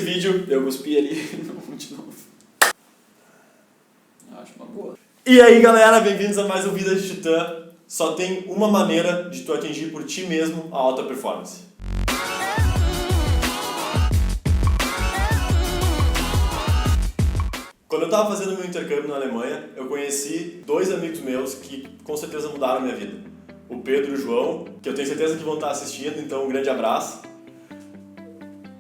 vídeo, eu cuspi ali de novo. Acho uma boa. E aí galera, bem-vindos a mais um Vida de Titã. Só tem uma maneira de tu atingir por ti mesmo a alta performance. Quando eu estava fazendo meu intercâmbio na Alemanha, eu conheci dois amigos meus que com certeza mudaram a minha vida. O Pedro e o João, que eu tenho certeza que vão estar assistindo, então um grande abraço.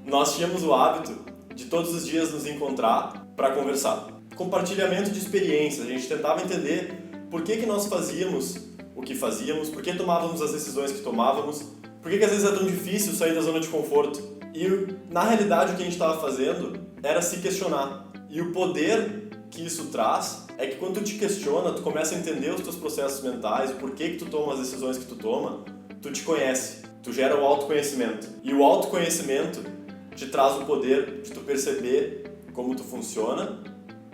Nós tínhamos o hábito de todos os dias nos encontrar para conversar. Compartilhamento de experiências, a gente tentava entender por que nós fazíamos o que fazíamos, por que tomávamos as decisões que tomávamos, por que às vezes é tão difícil sair da zona de conforto. E na realidade o que a gente estava fazendo era se questionar. E o poder que isso traz é que quando tu te questiona, tu começa a entender os teus processos mentais, o porquê que tu toma as decisões que tu toma, tu te conhece, tu gera o autoconhecimento. E o autoconhecimento te traz o poder de tu perceber como tu funciona,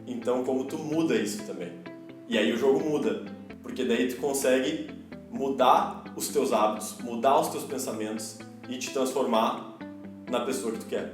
então como tu muda isso também. E aí o jogo muda, porque daí tu consegue mudar os teus hábitos, mudar os teus pensamentos e te transformar na pessoa que tu quer.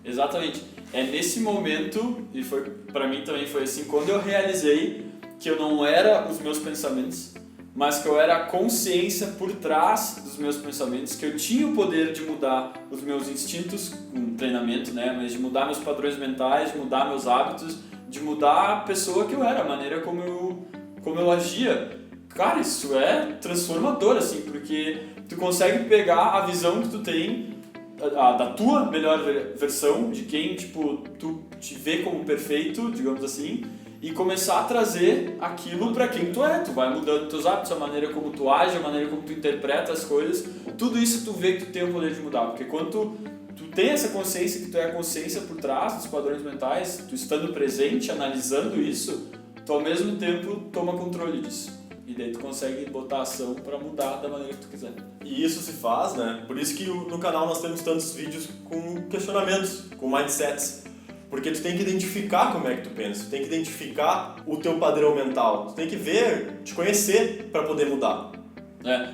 Exatamente. É nesse momento, e foi para mim também foi assim, quando eu realizei que eu não era os meus pensamentos, mas que eu era a consciência por trás dos meus pensamentos, que eu tinha o poder de mudar os meus instintos com treinamento, né, mas de mudar meus padrões mentais, de mudar meus hábitos, de mudar a pessoa que eu era, a maneira como eu agia. Cara, isso é transformador, assim, porque tu consegue pegar a visão que tu tem da tua melhor versão, de quem tipo, tu te vê como perfeito, digamos assim, e começar a trazer aquilo para quem tu é. Tu vai mudando teus hábitos, a maneira como tu age, a maneira como tu interpreta as coisas, tudo isso tu vê que tu tem o poder de mudar, porque quando tu tem essa consciência, que tu é a consciência por trás dos padrões mentais, tu estando presente, analisando isso, tu ao mesmo tempo toma controle disso. E daí tu consegue botar ação para mudar da maneira que tu quiser. E isso se faz, né? Por isso que no canal nós temos tantos vídeos com questionamentos, com mindsets. Porque tu tem que identificar como é que tu pensa, tu tem que identificar o teu padrão mental, tu tem que ver, te conhecer para poder mudar.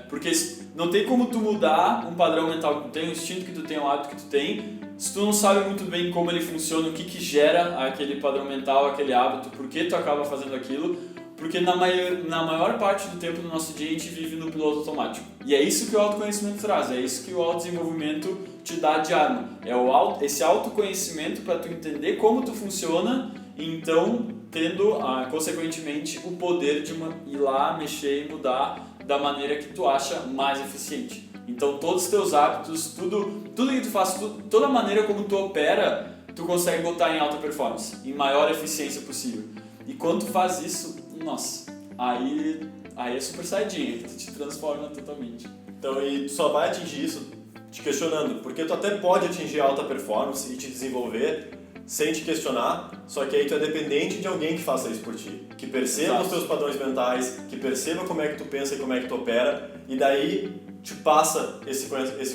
Porque não tem como tu mudar um padrão mental que tu tem, um instinto que tu tem, um hábito que tu tem, se tu não sabe muito bem como ele funciona, o que gera aquele padrão mental, aquele hábito, por que tu acaba fazendo aquilo. Porque na maior parte do tempo do nosso dia a gente vive no piloto automático. E é isso que o autoconhecimento traz, é isso que o autodesenvolvimento te dá de arma. É esse autoconhecimento para tu entender como tu funciona e então tendo, consequentemente, o poder de ir lá, mexer e mudar da maneira que tu acha mais eficiente. Então todos os teus hábitos, tudo que tu faz, toda a maneira como tu opera, tu consegue botar em alta performance, em maior eficiência possível. E quando tu faz isso, nossa, aí é super saiyajin, que tu te transforma totalmente. Então, e tu só vai atingir isso te questionando, porque tu até pode atingir alta performance e te desenvolver sem te questionar, só que aí tu é dependente de alguém que faça isso por ti, que perceba os teus padrões mentais, que perceba como é que tu pensa e como é que tu opera, e daí te passa esse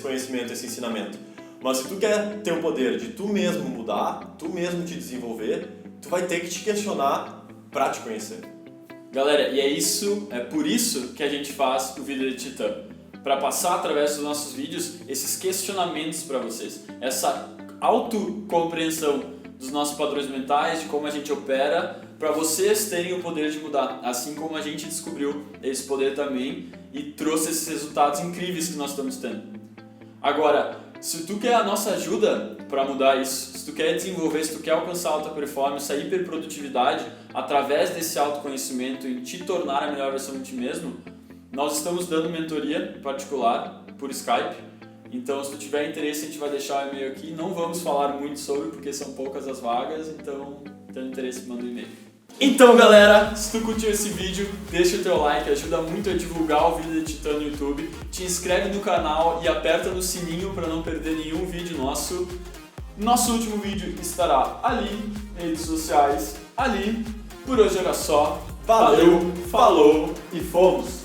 conhecimento, esse ensinamento. Mas se tu quer ter o poder de tu mesmo mudar, tu mesmo te desenvolver, tu vai ter que te questionar para te conhecer. Galera, e é por isso que a gente faz o Vida de Titã, para passar através dos nossos vídeos esses questionamentos para vocês, essa autocompreensão dos nossos padrões mentais, de como a gente opera, para vocês terem o poder de mudar, assim como a gente descobriu esse poder também e trouxe esses resultados incríveis que nós estamos tendo. Agora, se tu quer a nossa ajuda para mudar isso, se tu quer desenvolver, se tu quer alcançar alta performance, a hiperprodutividade, através desse autoconhecimento e te tornar a melhor versão de ti mesmo, nós estamos dando mentoria particular por Skype. Então, se tu tiver interesse, a gente vai deixar o e-mail aqui. Não vamos falar muito sobre, porque são poucas as vagas, então, tendo interesse, manda um e-mail. Então, galera, se tu curtiu esse vídeo, deixa o teu like, ajuda muito a divulgar o Vida de Titã no YouTube. Te inscreve no canal e aperta no sininho para não perder nenhum vídeo nosso. Nosso último vídeo estará ali, redes sociais, ali. Por hoje era só. Valeu, falou e fomos!